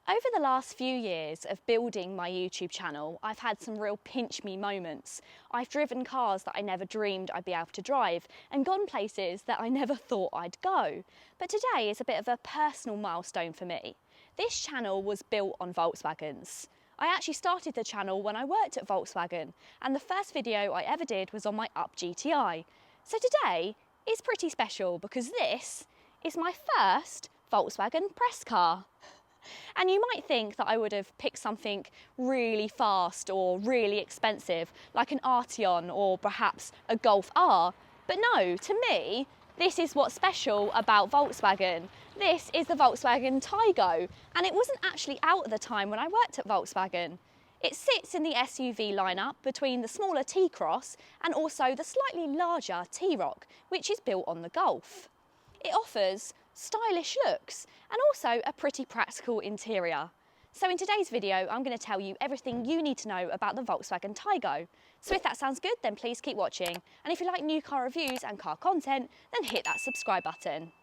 Over the last few years of building my YouTube channel, I've had some real pinch me moments. I've driven cars that I never dreamed I'd be able to drive and gone places that I never thought I'd go. But today is a bit of a personal milestone for me. This channel was built on Volkswagens. I actually started the channel when I worked at Volkswagen, and the first video I ever did was on my Up GTI. So today is pretty special because this is my first Volkswagen press car. And you might think that I would have picked something really fast or really expensive, like an Arteon or perhaps a Golf R. But no, to me, this is what's special about Volkswagen. This is the Volkswagen Taigo, and it wasn't actually out at the time when I worked at Volkswagen. It sits in the SUV lineup between the smaller T-Cross and also the slightly larger T-roc, which is built on the Golf. It offers stylish looks and also a pretty practical interior. So in today's video, I'm going to tell you everything you need to know about the Volkswagen Taigo. So if that sounds good, then please keep watching. And if you like new car reviews and car content, then hit that subscribe button.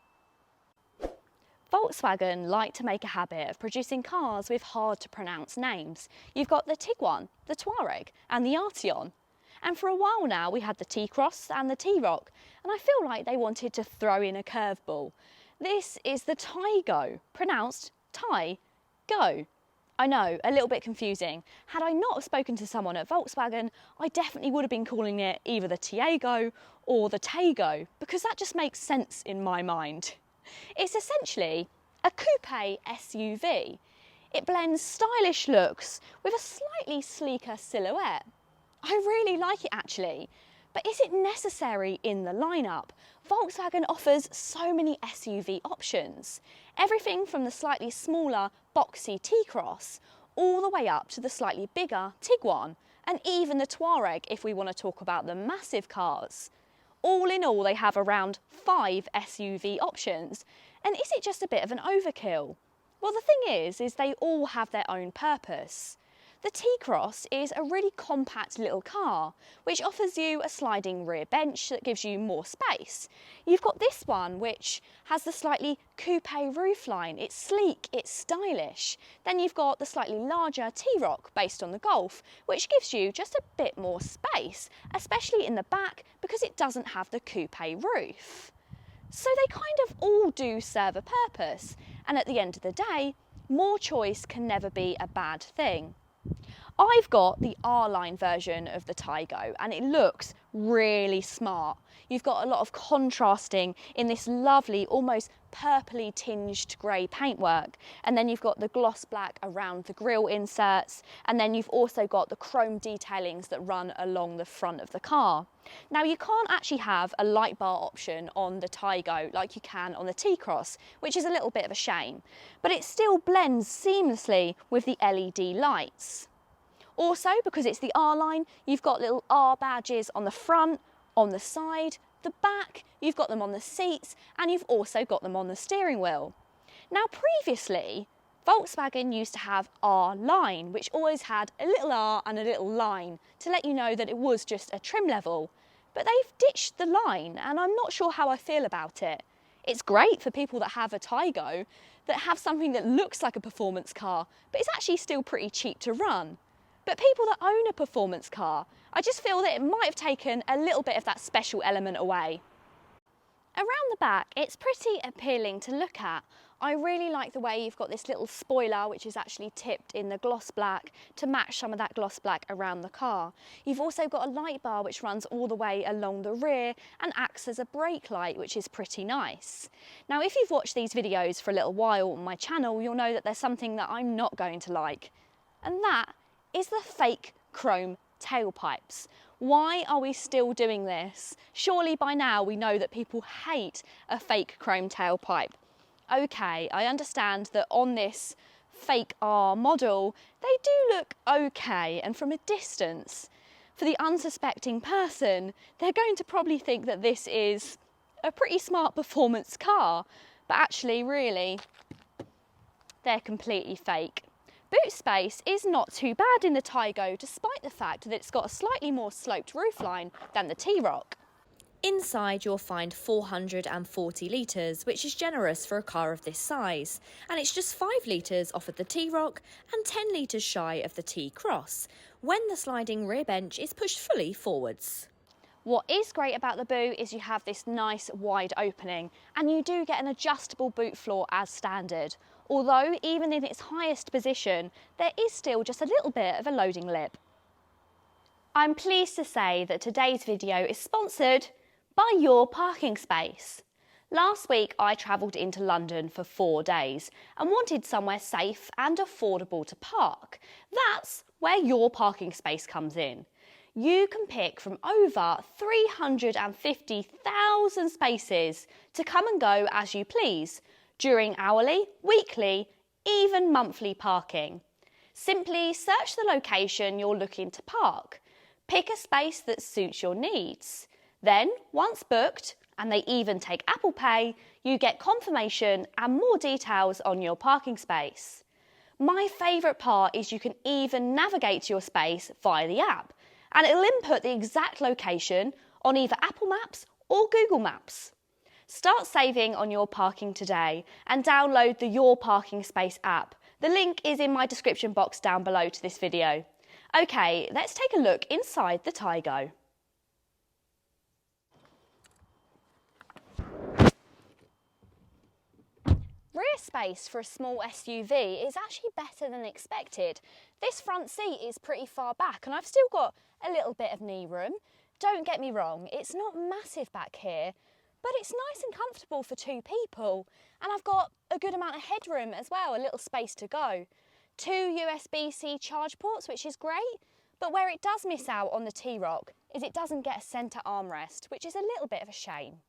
Volkswagen like to make a habit of producing cars with hard to pronounce names. You've got the Tiguan, the Touareg and the Arteon. And for a while now we had the T-Cross and the T-roc, and I feel like they wanted to throw in a curveball. This is the Taigo, pronounced Taigo. I know, a little bit confusing. Had I not spoken to someone at Volkswagen, I definitely would have been calling it either the Taigo or the Taigo, because that just makes sense in my mind. It's essentially a coupe SUV. It blends stylish looks with a slightly sleeker silhouette. I really like it actually, but is it necessary in the lineup? Volkswagen offers so many SUV options. Everything from the slightly smaller, boxy T-Cross, all the way up to the slightly bigger Tiguan, and even the Touareg if we want to talk about the massive cars. All in all, they have around 5 SUV options. And is it just a bit of an overkill? Well, the thing is they all have their own purpose. The T-Cross is a really compact little car, which offers you a sliding rear bench that gives you more space. You've got this one, which has the slightly coupe roofline. It's sleek, it's stylish. Then you've got the slightly larger T-roc based on the Golf, which gives you just a bit more space, especially in the back because it doesn't have the coupe roof. So they kind of all do serve a purpose, and at the end of the day, more choice can never be a bad thing. I've got the R-Line version of the Taigo and it looks really smart. You've got a lot of contrasting in this lovely, almost purpley tinged grey paintwork, and then you've got the gloss black around the grille inserts, and then you've also got the chrome detailings that run along the front of the car. Now you can't actually have a light bar option on the Taigo like you can on the T-Cross, which is a little bit of a shame, but it still blends seamlessly with the LED lights. Also, because it's the R-Line, you've got little R badges on the front, on the side, the back, you've got them on the seats, and you've also got them on the steering wheel. Now previously, Volkswagen used to have R-Line, which always had a little R and a little line to let you know that it was just a trim level. But they've ditched the line, and I'm not sure how I feel about it. It's great for people that have a Taigo, that have something that looks like a performance car, but it's actually still pretty cheap to run. But people that own a performance car, I just feel that it might have taken a little bit of that special element away. Around the back, it's pretty appealing to look at. I really like the way you've got this little spoiler which is actually tipped in the gloss black to match some of that gloss black around the car. You've also got a light bar which runs all the way along the rear and acts as a brake light, which is pretty nice. Now if you've watched these videos for a little while on my channel, you'll know that there's something that I'm not going to like, and that is the fake chrome tailpipes. Why are we still doing this? Surely by now we know that people hate a fake chrome tailpipe. Okay, I understand that on this fake R model, they do look okay, and from a distance, for the unsuspecting person, they're going to probably think that this is a pretty smart performance car, but actually, really, they're completely fake. Boot space is not too bad in the Taigo, despite the fact that it's got a slightly more sloped roofline than the T-roc. Inside you'll find 440 litres, which is generous for a car of this size, and it's just 5 litres off of the T-roc and 10 litres shy of the T-cross, when the sliding rear bench is pushed fully forwards. What is great about the boot is you have this nice wide opening, and you do get an adjustable boot floor as standard, although even in its highest position there is still just a little bit of a loading lip. I'm pleased to say that today's video is sponsored by Your Parking Space. Last week I travelled into London for 4 days and wanted somewhere safe and affordable to park. That's where Your Parking Space comes in. You can pick from over 350,000 spaces to come and go as you please during hourly, weekly, even monthly parking. Simply search the location you're looking to park. Pick a space that suits your needs. Then, once booked, and they even take Apple Pay, you get confirmation and more details on your parking space. My favourite part is you can even navigate to your space via the app, and it'll input the exact location on either Apple Maps or Google Maps. Start saving on your parking today and download the Your Parking Space app. The link is in my description box down below to this video. Okay, let's take a look inside the Taigo. Rear space for a small SUV is actually better than expected. This front seat is pretty far back and I've still got a little bit of knee room. Don't get me wrong, it's not massive back here, but it's nice and comfortable for 2 people. And I've got a good amount of headroom as well, a little space to go. 2 USB-C charge ports, which is great, but where it does miss out on the T-roc is it doesn't get a centre armrest, which is a little bit of a shame.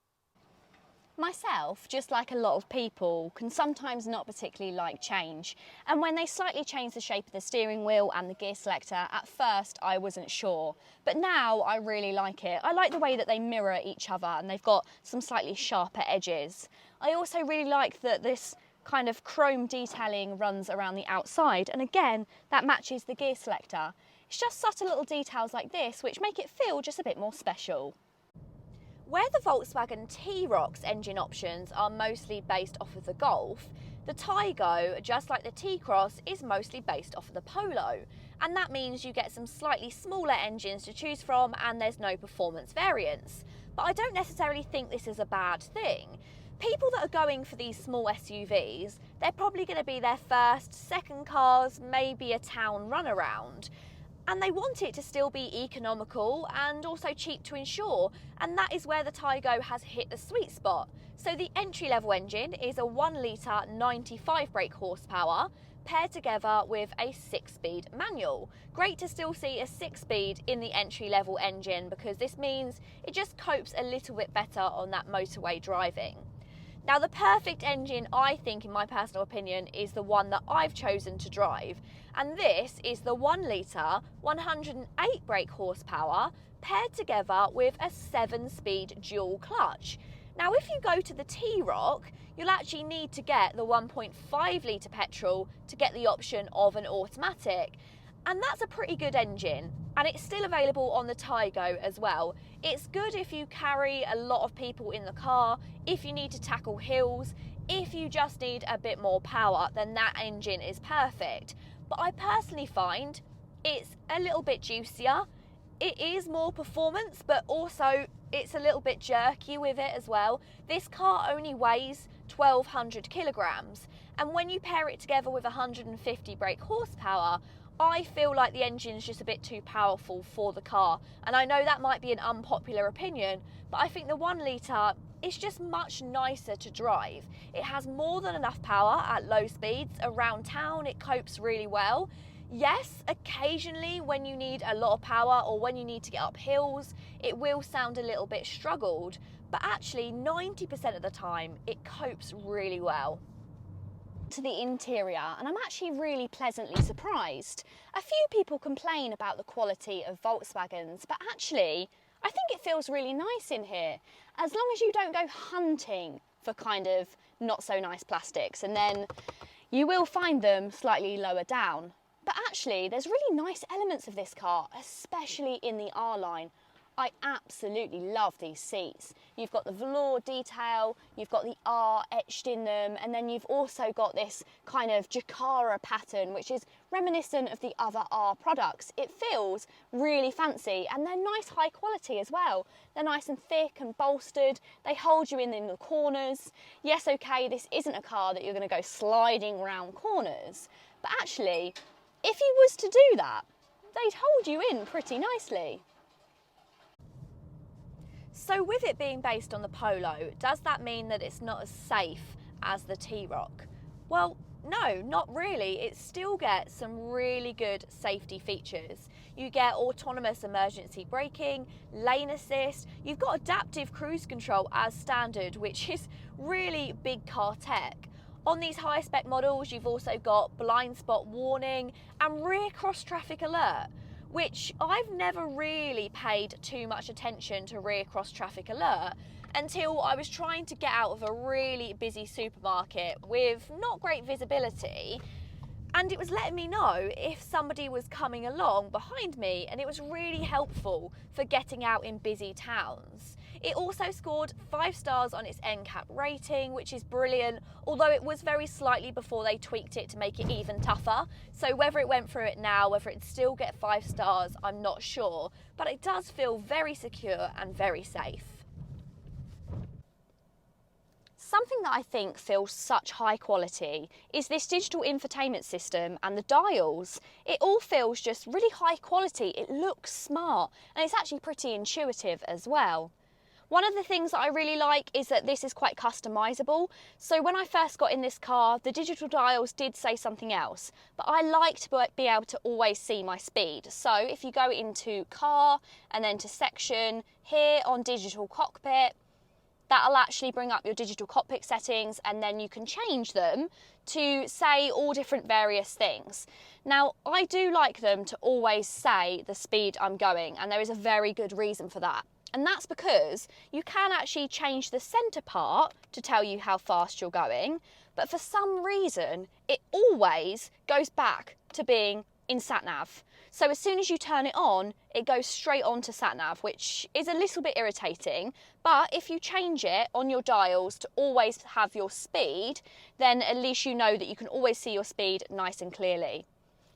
Myself, just like a lot of people, can sometimes not particularly like change, and when they slightly change the shape of the steering wheel and the gear selector, at first I wasn't sure, but now I really like it. I like the way that they mirror each other and they've got some slightly sharper edges. I also really like that this kind of chrome detailing runs around the outside, and again that matches the gear selector. It's just subtle little details like this which make it feel just a bit more special. Where the Volkswagen T-roc's engine options are mostly based off of the Golf, the Taigo, just like the T-cross, is mostly based off of the Polo, and that means you get some slightly smaller engines to choose from and there's no performance variance. But I don't necessarily think this is a bad thing. People that are going for these small SUVs, they're probably going to be their first, second cars, maybe a town runaround. And they want it to still be economical and also cheap to insure, and that is where the Taigo has hit the sweet spot. So the entry-level engine is a 1 litre 95 brake horsepower paired together with a 6-speed manual. Great to still see a 6-speed in the entry-level engine because this means it just copes a little bit better on that motorway driving. Now the perfect engine, I think, in my personal opinion, is the one that I've chosen to drive, and this is the 1 litre 108 brake horsepower paired together with a 7-speed dual clutch. Now if you go to the T-roc, you'll actually need to get the 1.5 litre petrol to get the option of an automatic. And that's a pretty good engine, and it's still available on the Taigo as well. It's good if you carry a lot of people in the car, if you need to tackle hills, if you just need a bit more power, then that engine is perfect. But I personally find it's a little bit juicier. It is more performance, but also it's a little bit jerky with it as well. This car only weighs 1,200 kilograms, and when you pair it together with 150 brake horsepower, I feel like the engine's just a bit too powerful for the car. And I know that might be an unpopular opinion, but I think the 1 litre is just much nicer to drive. It has more than enough power at low speeds. Around town, it copes really well. Yes, occasionally when you need a lot of power or when you need to get up hills, it will sound a little bit struggled, but actually 90% of the time, it copes really well. To the interior, and I'm actually really pleasantly surprised. A few people complain about the quality of Volkswagens, but actually I think it feels really nice in here, as long as you don't go hunting for kind of not so nice plastics, and then you will find them slightly lower down. But actually there's really nice elements of this car, especially in the R-line. I absolutely love these seats. You've got the velour detail, you've got the R etched in them, and then you've also got this kind of Jakara pattern, which is reminiscent of the other R products. It feels really fancy, and they're nice high quality as well. They're nice and thick and bolstered. They hold you in the corners. Yes, okay, this isn't a car that you're going to go sliding around corners, but actually, if you was to do that, they'd hold you in pretty nicely. So with it being based on the Polo, does that mean that it's not as safe as the T-roc? Well, no, not really. It still gets some really good safety features. You get autonomous emergency braking, lane assist, you've got adaptive cruise control as standard, which is really big car tech. On these high spec models, you've also got blind spot warning and rear cross traffic alert, which I've never really paid too much attention to rear cross traffic alert until I was trying to get out of a really busy supermarket with not great visibility, and it was letting me know if somebody was coming along behind me, and it was really helpful for getting out in busy towns. It also scored 5 stars on its NCAP rating, which is brilliant, although it was very slightly before they tweaked it to make it even tougher. So whether it went through it now, whether it'd still get 5 stars, I'm not sure, but it does feel very secure and very safe. Something that I think feels such high quality is this digital infotainment system and the dials. It all feels just really high quality, it looks smart, and it's actually pretty intuitive as well. One of the things that I really like is that this is quite customisable. So when I first got in this car, the digital dials did say something else, but I like to be able to always see my speed. So if you go into car and then to section, here on digital cockpit, that'll actually bring up your digital cockpit settings, and then you can change them to say all different various things. Now, I do like them to always say the speed I'm going, and there is a very good reason for that. And that's because you can actually change the centre part to tell you how fast you're going, but for some reason, it always goes back to being in sat-nav. So as soon as you turn it on, it goes straight on to sat-nav, which is a little bit irritating. But if you change it on your dials to always have your speed, then at least you know that you can always see your speed nice and clearly.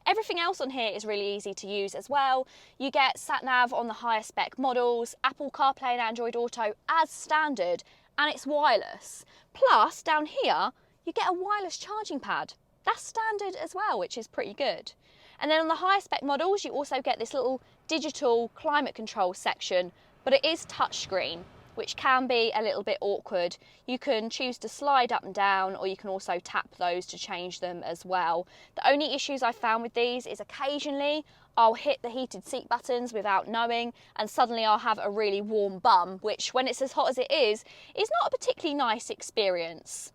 Everything else on here is really easy to use as well. You get sat-nav on the higher spec models, Apple CarPlay and Android Auto as standard, and it's wireless. Plus, down here, you get a wireless charging pad. That's standard as well, which is pretty good. And then on the higher spec models, you also get this little digital climate control section, but it is touchscreen, which can be a little bit awkward. You can choose to slide up and down, or you can also tap those to change them as well. The only issues I found with these is occasionally I'll hit the heated seat buttons without knowing, and suddenly I'll have a really warm bum, which when it's as hot as it is not a particularly nice experience.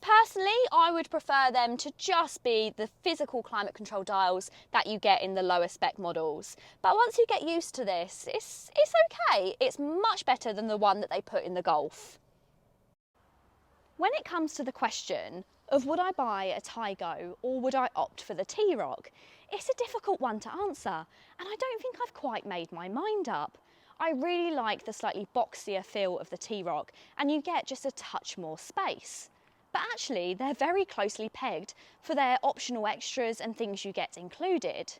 Personally, I would prefer them to just be the physical climate control dials that you get in the lower spec models. But once you get used to this, it's okay. It's much better than the one that they put in the Golf. When it comes to the question of would I buy a Taigo or would I opt for the T-roc, it's a difficult one to answer, and I don't think I've quite made my mind up. I really like the slightly boxier feel of the T-roc, and you get just a touch more space. But actually, they're very closely pegged for their optional extras and things you get included.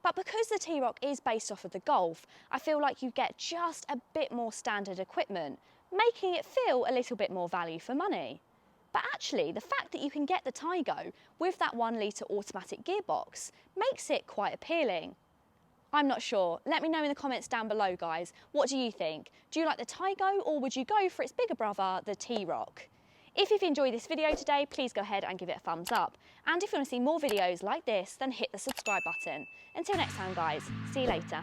But because the T-roc is based off of the Golf, I feel like you get just a bit more standard equipment, making it feel a little bit more value for money. But actually, the fact that you can get the Taigo with that 1 litre automatic gearbox makes it quite appealing. I'm not sure. Let me know in the comments down below, guys. What do you think? Do you like the Taigo, or would you go for its bigger brother, the T-roc? If you've enjoyed this video today, please go ahead and give it a thumbs up. And if you want to see more videos like this, then hit the subscribe button. Until next time, guys, see you later.